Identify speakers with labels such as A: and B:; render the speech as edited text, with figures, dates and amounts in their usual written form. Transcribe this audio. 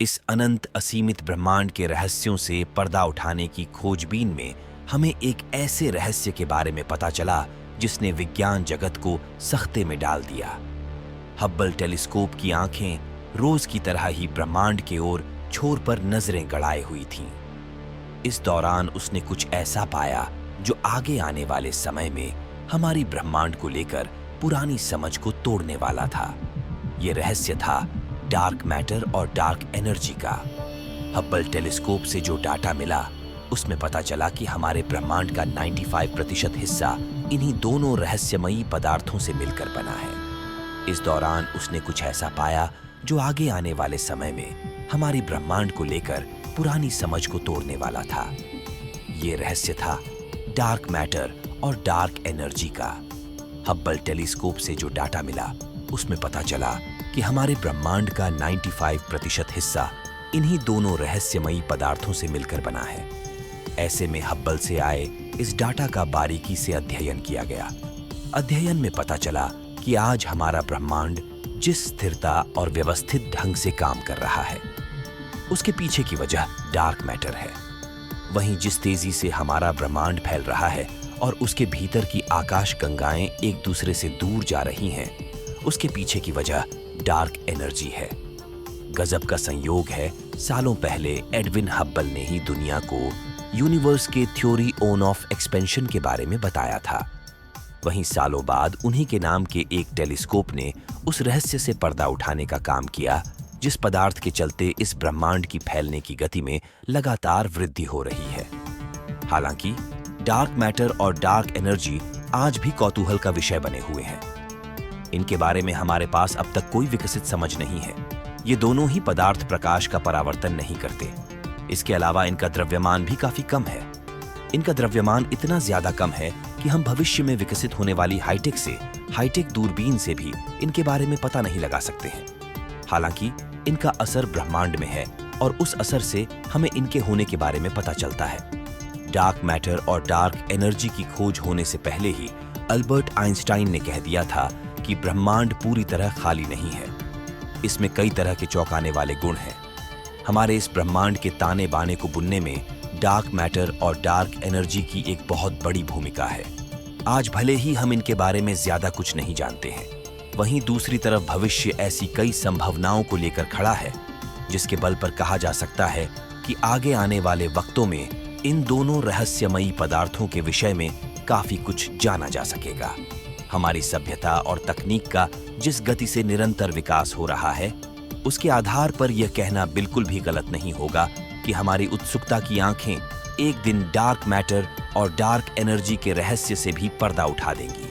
A: इस अनंत असीमित ब्रह्मांड के रहस्यों से पर्दा उठाने की खोजबीन में हमें एक ऐसे रहस्य के बारे में पता चला जिसने विज्ञान जगत को सख्ते में डाल दिया। हब्बल टेलीस्कोप की आंखें रोज की तरह ही ब्रह्मांड के ओर छोर पर नजरें गड़ाए हुई थीं। इस दौरान उसने कुछ ऐसा पाया जो आगे आने वाले समय में हमारी ब्रह्मांड को लेकर पुरानी समझ को तोड़ने वाला था। ये रहस्य था डार्क मैटर और डार्क एनर्जी का। हब्बल टेलीस्कोप से जो डाटा मिला उसमें पता चला कि हमारे ब्रह्मांड का 95% हिस्सा इन्हीं दोनों रहस्यमयी पदार्थों से मिलकर बना है। इस दौरान उसने कुछ ऐसा पाया जो आगे आने वाले समय में हमारी ब्रह्मांड को लेकर पुरानी समझ को तोड़ने वाला था। ये रहस्य था डार्क मैटर और डार्क एनर्जी का। हब्बल टेलीस्कोप से जो डाटा मिला उसमें पता चला कि हमारे ब्रह्मांड का 95% हिस्सा इन्हीं दोनों रहस्यमयी पदार्थों से मिलकर बना है। ऐसे में हब्बल से आए इस डाटा का बारीकी से अध्ययन किया गया। अध्ययन में पता चला कि आज हमारा ब्रह्मांड जिस स्थिरता और व्यवस्थित ढंग से काम कर रहा है उसके पीछे की वजह डार्क मैटर है। वहीं जिस तेजी से हमारा ब्रह्मांड फैल रहा है और उसके भीतर की आकाश गंगाएं एक दूसरे से दूर जा रही हैं, उसके पीछे की वजह डार्क एनर्जी है। गजब का संयोग है, सालों पहले एडविन हब्बल ने ही दुनिया को यूनिवर्स के थ्योरी ऑन ऑफ एक्सपेंशन के बारे में बताया था। वहीं सालों बाद उन्हीं के नाम के एक टेलीस्कोप ने उस रहस्य से पर्दा उठाने का काम किया जिस पदार्थ के चलते इस ब्रह्मांड की फैलने की गति में लगातार वृद्धि हो रही है। हालांकि डार्क मैटर और डार्क एनर्जी आज भी कौतूहल का विषय बने हुए हैं। इनके बारे में हमारे पास अब तक कोई विकसित समझ नहीं है। ये दोनों ही पदार्थ प्रकाश का परावर्तन नहीं करते। इसके अलावा इनका द्रव्यमान भी काफी कम है। इनका द्रव्यमान इतना ज्यादा कम है कि हम भविष्य में विकसित होने वाली हाईटेक दूरबीन से भी इनके बारे में पता नहीं लगा सकते हैं। हालांकि इनका असर ब्रह्मांड में है और उस असर से हमें इनके होने के बारे में पता चलता है। डार्क मैटर और डार्क एनर्जी की खोज होने से पहले ही अल्बर्ट आइंस्टाइन ने कह दिया था कि ब्रह्मांड पूरी तरह खाली नहीं है। इसमें कई तरह के चौंकाने वाले गुण हैं। हमारे इस ब्रह्मांड के ताने बाने को बुनने में डार्क मैटर और डार्क एनर्जी की एक बहुत बड़ी भूमिका है। आज भले ही हम इनके बारे में ज्यादा कुछ नहीं जानते हैं, वहीं दूसरी तरफ भविष्य ऐसी कई संभावनाओं को लेकर खड़ा है जिसके बल पर कहा जा सकता है कि आगे आने वाले वक्तों में इन दोनों रहस्यमयी पदार्थों के विषय में काफी कुछ जाना जा सकेगा। हमारी सभ्यता और तकनीक का जिस गति से निरंतर विकास हो रहा है उसके आधार पर यह कहना बिल्कुल भी गलत नहीं होगा कि हमारी उत्सुकता की आंखें एक दिन डार्क मैटर और डार्क एनर्जी के रहस्य से भी पर्दा उठा देंगी।